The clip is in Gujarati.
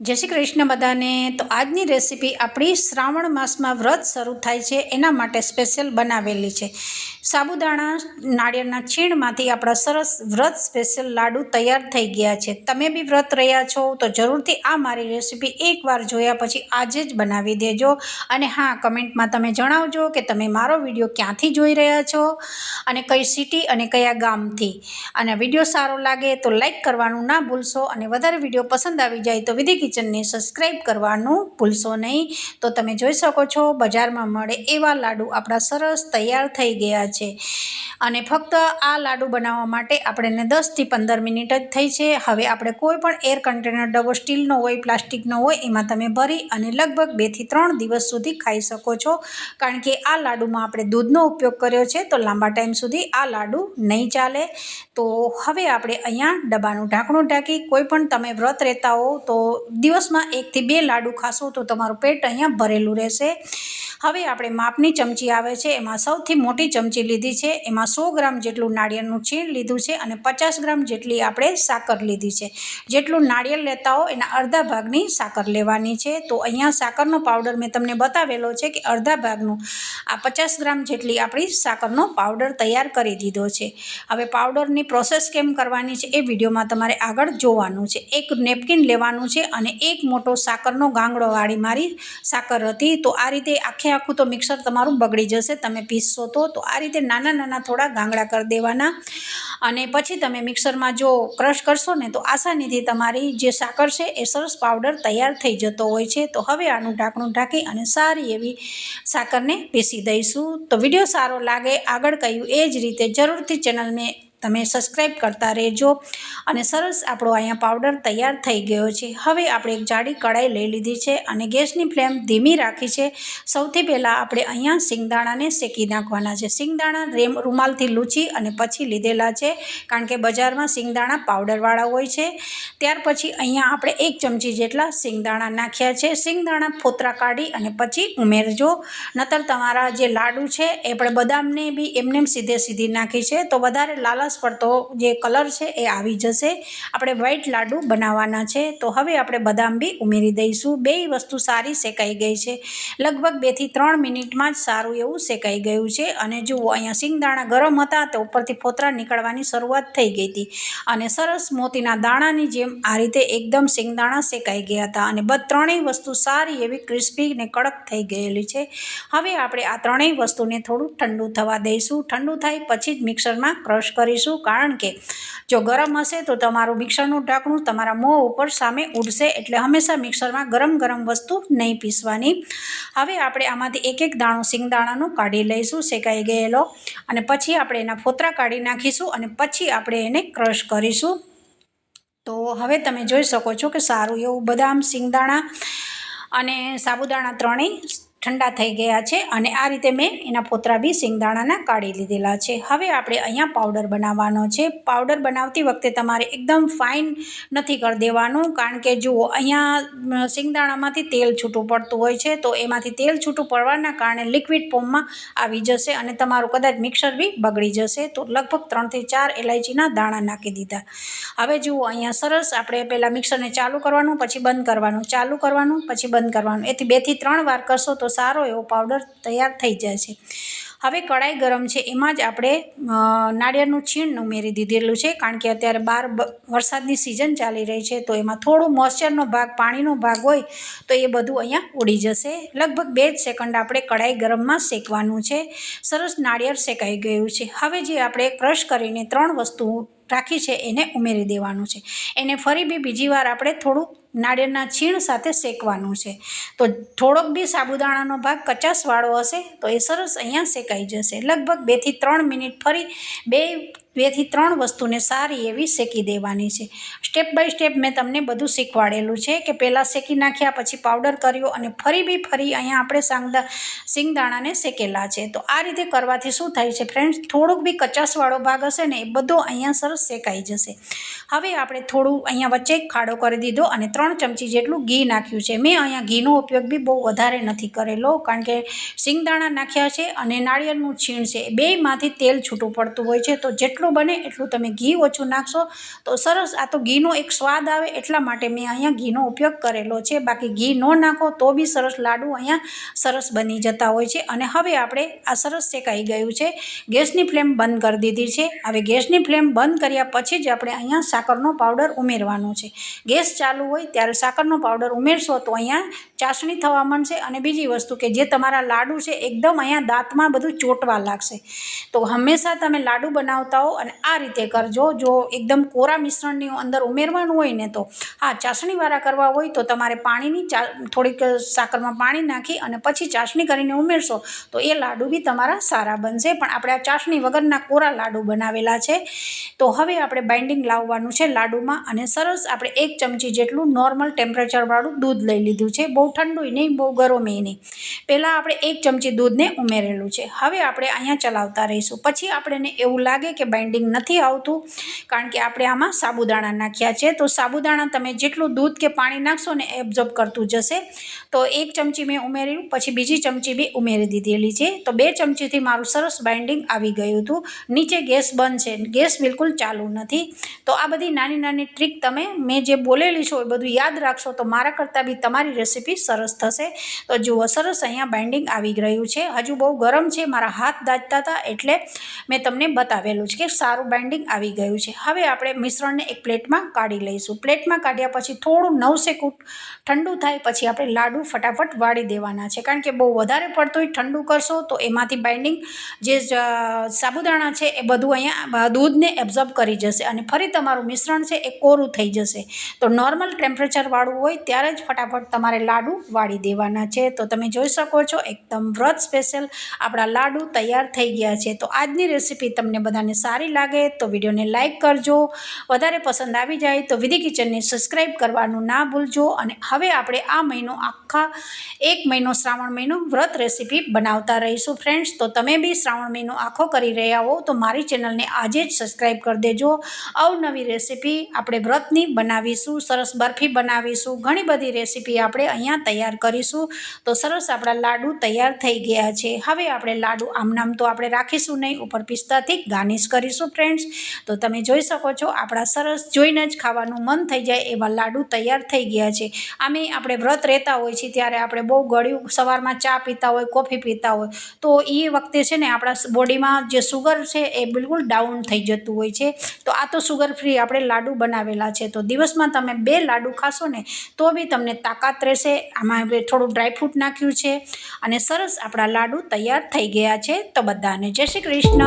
जय श्री कृष्ण बधाने। तो आजनी रेसिपी अपनी श्रावण मास में व्रत शुरू थाय छे एना माटे स्पेशियल बनावेली छे। साबुदाणा नारियेळना छीणमांथी आपड़ा सरस व्रत स्पेशियल लाडू तैयार थई गया छे। तमे बी व्रत रह्या छो तो जरूरथी आ मारी रेसिपी एकवार जोया पछी आजे ज बनावी देजो। अने हाँ, कमेंट में तमे जणावजो के तमे मारो विडियो क्यांथी जोई रह्या छो अने कई सिटी अने कया गामथी। अने विडियो सारो लागे तो लाइक करवानुं ना भूलशो अने वधारे विडियो पसंद आवी जाय तो विधि किचन ने सब्सक्राइब करवानुं भूलशो नहीं। तो तमे जोई शको छो बजार में मळे एवा लाडू आपड़ा सरस तैयार थई गया छे। अने फक्त आ लाडू बनाववा माटे आपणे 10 થી 15 मिनिट ज थई छे। हवे आपणे कोईपण एयर कंटेनर डब्बो स्टीलनो होय प्लास्टिकनो होय एमां तमे भरी अने लगभग 2 થી 3 दिवस सुधी खाई शको छो। कारण के आ लाडूमां आपणे दूधनो उपयोग कर्यो छे तो लांबा टाइम सुधी आ लाडू नहीं चाले। तो हवे आपणे अहींया डब्बानुं ढांकणुं ढांकी कोईपण तमे व्रत रहेता हो तो दिवसमां 1 થી 2 लाडू खाशो तो तमारुं पेट अहींया भरेलुं रहेशे। हवे आपणे मापनी चमची आवे छे एमां सौथी मोटी चमची लीधी छे। एमां 100 ग्राम जेटलुं नारिયેળનું છીણ लीधुं छे अने 50 ग्राम जेटली आपणे साकर लीधी छे। जेटलुं नारिયેળ लेता हो एना अर्धा भागनी साकर लेवानी छे। तो अहींया साकरनो पाउडर मैं तमने बतावेलो छे कि अर्धा भागनुं आ 50 ग्राम जेटली आपणी साकरनो पाउडर तैयार करी दीधो छे। हवे पाउडरनी प्रोसेस केम करवानी छे ए विडियोमां तमारे आगळ जोवानुं छे। एक नेपकिन लेवानुं छे अने एक मोटो साकरनो गांगड़ो वाળી मारी साकर हती। तो आ रीते आखे आखुं तो मिक्सर तमारुं बगड़ी जशे तमे पीसशो तो आ रीते नाना नाना थोड़ा गांगड़ा कर देवाना अने पछी तमे मिक्सर में जो क्रश करशो ने तो आसानीथी तमारी जे साकर छे ए सरस पाउडर तैयार थई जतो होय छे। तो हवे आनुं ढांकणुं ढांकी अने सारी एवी साकरने पीसी दईशुं। तो विडियो सारो लागे आगळ कह्युं ए ज रीते जरूरथी चेनल में तमे सब्सक्राइब करता रहेजो। अने सरस आपणो अहींया पाउडर तैयार थई गयो छे। हवे आपणे एक जाडी कढ़ाई लई लीधी छे अने गैसनी फ्लेम धीमी राखी छे। सौथी पहेला आपणे अहींया सींगदाणाने शेकी नाखवाना छे। सींगदाणा रूमालथी लूछी अने पछी लीधेला छे कारण के बजारमां सींगदाणा पाउडरवाळा होय छे। त्यार पछी अहींया आपणे 1 चमची जेटला सींगदाणा नाख्या छे। सींगदाणा फोतरा काढी अने पछी उमेरजो, नहीतर तमारा जे लाडू छे ए पण बदाમને बी एमनेम सीधे सीधी नाखी छे तो वधारे लालच पड़तो जे कलर छे ए आवी जशे। आपणे व्हाइट लाडू बनाववाना छे। तो हवे आपणे बदाम बी उमेरी दईशुं। बेय वस्तु सारी शेकाई गई छे। लगभग 2 થી 3 मिनिटमां ज सारुं एवुं शेकाई गयुं छे। अने जुओ अहींया सींगदाणा गरम हता तो उपरथी फोतरा નીકળવાની શરૂઆત થઈ ગઈ હતી અને સરસ મોતીના દાણાની જેમ આ રીતે એકદમ सींगदाणा શેકાઈ ગયા હતા અને ત્રણેય વસ્તુ સારી એવી ક્રિસ્પી ને કડક થઈ ગયેલી છે। હવે આપણે આ ત્રણેય વસ્તુને થોડું ઠંડુ થવા દઈશું। ઠંડુ થાય પછી જ મિક્સરમાં ક્રશ કરીશું કારણ કે જો ગરમ હશે તો તમારું મિક્સરનું ઢાંકણું તમારા મોં ઉપર સામે ઉડશે, એટલે હંમેશા મિક્સરમાં ગરમ ગરમ વસ્તુ નહીં પીસવાની। હવે આપણે આમાંથી એક એક દાણો સિંગદાણાનો કાઢી લઈશું શેકાઈ ગયેલો અને પછી આપણે એના ફોતરા કાઢી નાખીશું અને પછી આપણે એને ક્રશ કરીશું। તો હવે તમે જોઈ શકો છો કે સારું એવું બદામ, સિંગદાણા અને સાબુદાણા ત્રણેય ठंडा थई गया है और आ रीते मैं एना फोतरा भी सींगदाणा काढ़ी लीधेला है। हवे आपणे अहींया पाउडर बनाववानो छे। पाउडर बनावती वखते तमारे एकदम फाइन नहीं कर देवानुं कारण के जुओ अहींया सींगदाणामांथी तेल छूटुं पड़तुं होय छे तो एमांथी तेल छूटुं पड़वाना कारणे लिक्विड फॉर्म में आवी जशे अने तमारुं कदाच मिक्सर भी बगड़ी जशे। तो लगभग 3 થી 4 इलायचीना दाणा नाखी दीधा। हवे जुओ अहींया सरस आपणे पहेला मिक्सरने चालू करवानुं, पछी बंद करवानुं, चालू करवानुं, पछी बंद करवानुं, एथी 2 થી 3 वार करशो तो सारो एवो पाउडर तैयार थई जाय छे। हवे कढ़ाई गरम छे एमां ज आपणे नारिયેળનું છીણ उमेरी दीधेलुं छे कारण के अत्यारे बार वरसादनी सीजन चाली रही छे तो एमां थोड़ो मॉइस्चरनो भाग, पाणीनो भाग होय तो ए बधुं अहींया उड़ी जशे। लगभग 2 જ सेकंड आपणे कढ़ाई गरममां शेकवानुं छे। सरस नारिયેળ शेकाई गयुं छे। हवे जे आपणे क्रश करीने 3 वस्तु राखी छे एने उमेरी देवानुं छे। एने फरी बी बीजी वार आपणे थोड़ुं नारिયેળના છીણ સાથે શેકવાનું છે। તો થોડોક બી સાબુદાણાનો ભાગ કચાસવાળો હશે તો એ સરસ અહીંયા શેકાઈ જશે। લગભગ 2 થી 3 મિનિટ ફરી 2 થી 3 વસ્તુને સારી એવી શેકી દેવાની છે। સ્ટેપ બાય સ્ટેપ મેં તમને બધું શીખવાડેલું છે કે પહેલાં શેકી નાખ્યા પછી પાવડર કર્યો અને ફરી અહીંયા આપણે સિંગદાણાને શેકેલા છે। તો આ રીતે કરવાથી શું થાય છે ફ્રેન્ડ્સ, થોડોક બી કચાસવાળો ભાગ હશે ને એ બધો અહીંયા સરસ શેકાઈ જશે। હવે આપણે થોડું અહીંયા વચ્ચે ખાડો કરી દીધો અને 3 ચમચી જેટલું ઘી નાખ્યું છે। મેં અહીંયા ઘીનો ઉપયોગ બી બહુ વધારે નથી કરેલો, કારણ કે સિંગદાણા નાખ્યા છે અને નાળિયેરનું છીણ છે, બેયમાંથી તેલ છૂટું પડતું હોય છે। તો જેટલું બને એટલું તમે ઘી ઓછું નાખશો તો સરસ, આ તો ઘીનો એક સ્વાદ આવે એટલા માટે મેં અહીંયા ઘીનો ઉપયોગ કરેલો છે। બાકી ઘી ન નાખો તો બી સરસ લાડુ અહીંયા સરસ બની જતા હોય છે। અને હવે આપણે આ સરસ શેકાઈ ગયું છે, ગેસની ફ્લેમ બંધ કરી દીધી છે। હવે ગેસની ફ્લેમ બંધ કર્યા પછી જ આપણે અહીંયા સાકરનો પાવડર ઉમેરવાનો છે। ગેસ ચાલુ હોય ત્યારે સાકરનો પાવડર ઉમેરશો તો અહીંયા ચાસણી થવા માંડશે। અને બીજી વસ્તુ કે જે તમારા લાડુ છે એકદમ અહીંયા દાંતમાં બધું ચોંટવા લાગશે। તો હંમેશા તમે લાડુ બનાવતા હો અને આ રીતે કરજો। જો એકદમ કોરા મિશ્રણની અંદર ઉમેરવાનું હોય ને તો હા, ચાસણીવાળા કરવા હોય તો તમારે પાણીની થોડીક સાકરમાં પાણી નાખી અને પછી ચાસણી કરીને ઉમેરશો તો એ લાડુ બી તમારા સારા બનશે। પણ આપણે આ ચાસણી વગરના કોરા લાડુ બનાવેલા છે। તો હવે આપણે બાઇન્ડિંગ લાવવાનું છે લાડુમાં, અને સરસ આપણે 1 ચમચી જેટલું નોર્મલ ટેમ્પરેચરવાળું દૂધ લઈ લીધું છે, બહુ ઠંડુય નહીં બહુ ગરમય નહીં। પહેલાં આપણે 1 ચમચી દૂધને ઉમેરેલું છે। હવે આપણે અહીંયા ચલાવતા રહીશું। પછી આપણને એવું લાગે કે બાઇન્ડિંગ નથી આવતું, કારણ કે આપણે આમાં સાબુદાણા નાખ્યા છે, તો સાબુદાણા તમે જેટલું દૂધ કે પાણી નાખશો ને એબ્ઝોર્બ કરતું જશે। તો 1 ચમચી મેં ઉમેર્યું, પછી બીજી ચમચી બી ઉમેરી દીધેલી છે, તો 2 ચમચીથી મારું સરસ બાઇન્ડિંગ આવી ગયું હતું। નીચે ગેસ બંધ છે, ગેસ બિલકુલ ચાલુ નથી। તો આ બધી નાની નાની ટ્રીક તમે મેં જે બોલેલી છો એ બધું યાદ રાખશો તો મારા કરતાં બી તમારી રેસીપી સરસ થશે। તો જુઓ સરસ અહીંયા બાઇન્ડિંગ આવી રહ્યું છે, હજુ બહુ ગરમ છે, મારા હાથ દાજતા હતા એટલે મેં તમને બતાવેલું છે કે સારું બાઇન્ડિંગ આવી ગયું છે। હવે આપણે મિશ્રણને એક પ્લેટમાં કાઢી લઈશું। પ્લેટમાં કાઢ્યા પછી થોડું 9 સેકન્ડ ઠંડુ થાય પછી આપણે લાડુ ફટાફટ વાળી દેવાના છે, કારણ કે બહુ વધારે પડતું ઠંડુ કરશો તો એમાંથી બાઇન્ડિંગ જે સાબુદાણા છે એ બધું અહીંયા દૂધને એબ્ઝોર્બ કરી જશે અને ફરી તમારું મિશ્રણ છે એ કોરું થઈ જશે। તો નોર્મલ ટેમ્પરેચરવાળું હોય ત્યારે જ ફટાફટ તમારે લાડુ વાળી દેવાના છે। તો તમે જોઈ શકો છો એકદમ વ્રત સ્પેશિયલ આપણા લાડુ તૈયાર થઈ ગયા છે। તો આજની રેસીપી તમને બધાને સારી લાગે તો વિડીયોને લાઇક કરજો, વધારે પસંદ આવી જાય તો વિધિ કિચનને સબસ્ક્રાઈબ કરવાનું ના ભૂલજો। અને હવે આપણે આ મહિનો આખા 1 મહિનો શ્રાવણ મહિનો વ્રત રેસીપી બનાવતા રહીશું ફ્રેન્ડ્સ। તો તમે બી શ્રાવણ મહિનો આખો કરી રહ્યા હો તો મારી ચેનલને આજે જ સબસ્ક્રાઈબ કરી દેજો। અવનવી રેસીપી આપણે વ્રતની બનાવીશું, સરસ બરફી બનાવીશું, ઘણી બધી રેસીપી આપણે અહીંયા તૈયાર કરીશું। તો સરસ આપણા લાડુ તૈયાર થઈ ગયા છે। હવે આપણે લાડુ આમનામ તો આપણે રાખીશું નહીં, ઉપર પિસ્તાથી ગાર્નિશ કરીશું ફ્રેન્ડ્સ। તો તમે જોઈ શકો છો આપણા સરસ જોઈને જ ખાવાનું મન થઈ જાય એવા લાડુ તૈયાર થઈ ગયા છે। આમે આપણે વ્રત રહેતા હોય છે ત્યારે આપણે બહુ ગળ્યું સવારમાં ચા પીતા હોય, કોફી પીતા હોય તો એ વખતે છે ને આપણા બોડીમાં જે સુગર છે એ બિલકુલ ડાઉન થઈ જતું હોય છે। તો આ તો સુગર ફ્રી આપણે લાડુ બનાવેલા છે, તો દિવસમાં તમે 2 લાડુ ખાશો ને તો બી તમને તાકાત રહેશે। આમાં થોડું ડ્રાયફ્રૂટ નાખ્યું છે અને સરસ આપણા લાડુ તૈયાર થઈ ગયા છે। તો બધાને જય શ્રી કૃષ્ણ।